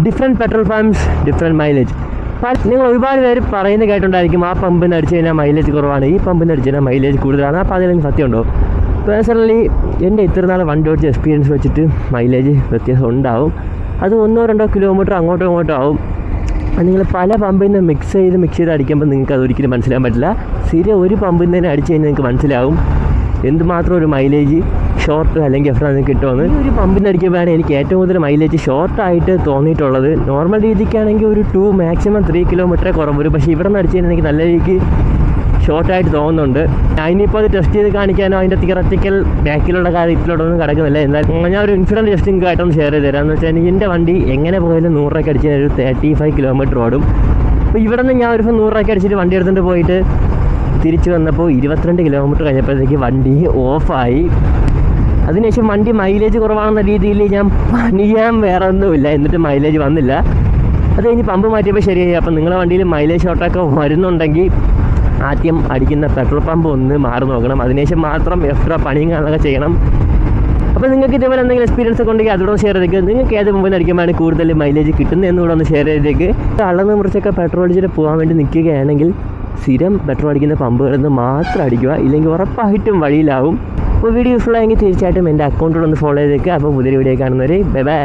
Different petrol pumps different mileage. നിങ്ങൾ ഒരുപാട് പേര് പറയുന്നത് കേട്ടുണ്ടായിരിക്കും ആ പമ്പിൽ നിന്ന് അടിച്ച് കഴിഞ്ഞാൽ മൈലേജ് കുറവാണ്, ഈ പമ്പിൽ നിന്ന് അടിച്ച് കഴിഞ്ഞാൽ മൈലേജ് കൂടുതലാണ്. അപ്പോൾ അതിലെങ്കിൽ സത്യമുണ്ടോ? പേഴ്സണലി എൻ്റെ ഇത്ര നാൾ വണ്ടി ഓടിച്ച എക്സ്പീരിയൻസ് വെച്ചിട്ട് മൈലേജ് വ്യത്യാസം ഉണ്ടാവും. അത് 1-2 കിലോമീറ്റർ അങ്ങോട്ടും ഇങ്ങോട്ടും ആവും. നിങ്ങൾ പല പമ്പിൽ നിന്ന് മിക്സ് ചെയ്ത് അടിക്കുമ്പോൾ നിങ്ങൾക്ക് അതൊരിക്കലും മനസ്സിലാൻ പറ്റില്ല. സ്ഥിരം ഒരു പമ്പിൽ നിന്ന് തന്നെ അടിച്ച് കഴിഞ്ഞാൽ നിങ്ങൾക്ക് മനസ്സിലാവും എന്തുമാത്രം ഒരു മൈലേജ് ഷോർട്ട് അല്ലെങ്കിൽ എഫ്റ്റർ നിങ്ങൾക്ക് കിട്ടുമെന്ന്. ഈ ഒരു പമ്പിൽ നിന്ന് അടിക്കുമ്പോഴാണ് എനിക്ക് ഏറ്റവും കൂടുതൽ മൈലേജ് ഷോർട്ടായിട്ട് തോന്നിയിട്ടുള്ളത്. നോർമൽ രീതിക്കാണെങ്കിൽ ഒരു 2 മാക്സിമം 3 കിലോമീറ്ററേ കുറവ് വരും. പക്ഷേ ഇവിടെ നിന്ന് അടിച്ച് കഴിഞ്ഞാൽ എനിക്ക് നല്ല രീതിക്ക് ഷോർട്ടായിട്ട് തോന്നുന്നുണ്ട്. ഞാനിപ്പോൾ അത് ടെസ്റ്റ് ചെയ്ത് കാണിക്കാനോ അതിൻ്റെ തിയററ്റിക്കൽ ബാക്കിലുള്ള കാര്യത്തിലോട്ടൊന്നും കിടക്കുന്നില്ല. എന്നാലും ഞാൻ ഒരു ഇൻസിഡൻറ്റ് ജസ്റ്റ് നിങ്ങൾക്ക് ആയിട്ടൊന്ന് ഷെയർ ചെയ്ത് തരാം. എന്ന് വെച്ചാൽ എനിക്ക് എൻ്റെ വണ്ടി എങ്ങനെ പോയാലും 100 രൂപയ്ക്ക് അടിച്ച് ഒരു 35 കിലോമീറ്റർ ഓടും. അപ്പോൾ ഇവിടെ നിന്ന് ഞാൻ ഒരു 100 രൂപയ്ക്ക് അടിച്ചിട്ട് വണ്ടി എടുത്തുകൊണ്ട് പോയിട്ട് തിരിച്ച് വന്നപ്പോൾ 22 കിലോമീറ്റർ കഴിഞ്ഞപ്പോഴത്തേക്ക് വണ്ടി ഓഫായി. അതിനുശേഷം വണ്ടി മൈലേജ് കുറവാണെന്ന രീതിയിൽ ഞാൻ പണിയാൻ വേറെ ഒന്നുമില്ല, എന്നിട്ട് മൈലേജ് വന്നില്ല. അത് കഴിഞ്ഞ് പമ്പ് മാറ്റിയപ്പോൾ ശരിയായി. അപ്പം നിങ്ങളുടെ വണ്ടിയിൽ മൈലേജ് ഷോർട്ടൊക്കെ വരുന്നുണ്ടെങ്കിൽ ആദ്യം അടിക്കുന്ന പെട്രോൾ പമ്പ് ഒന്ന് മാറി നോക്കണം. അതിനുശേഷം മാത്രം എക്സ്ട്രാ പണിയും കാണുകയൊക്കെ ചെയ്യണം. അപ്പോൾ നിങ്ങൾക്ക് ഇതേപോലെ എന്തെങ്കിലും എക്സ്പീരിയൻസ് ഒക്കെ ഉണ്ടെങ്കിൽ അതോടെ ഷെയർ ചെയ്തേക്ക്. നിങ്ങൾക്ക് ഏത് പമ്പിൽ അടിക്കുമ്പോഴാണ് കൂടുതൽ മൈലേജ് കിട്ടുന്നതെന്നുകൂടെ ഒന്ന് ഷെയർ ചെയ്തേക്ക്. അളന്ന് മുറിച്ചൊക്കെ പെട്രോൾ അടിച്ചിട്ട് പോകാൻ വേണ്ടി നിൽക്കുകയാണെങ്കിൽ സ്ഥിരം പെട്രോൾ അടിക്കുന്ന പമ്പുകളിൽ നിന്ന് മാത്രം അടിക്കുക, ഇല്ലെങ്കിൽ ഉറപ്പായിട്ടും വഴിയിലാവും. അപ്പോൾ വീഡിയോ യൂസ്ഫുൾ ആയെങ്കിൽ തീർച്ചയായിട്ടും എൻ്റെ അക്കൗണ്ടിലൊന്ന് ഫോളോ ചെയ്തേക്കുക. അപ്പോൾ പുതിയ വീഡിയോ കാണുന്നവരെ ബൈ ബൈ.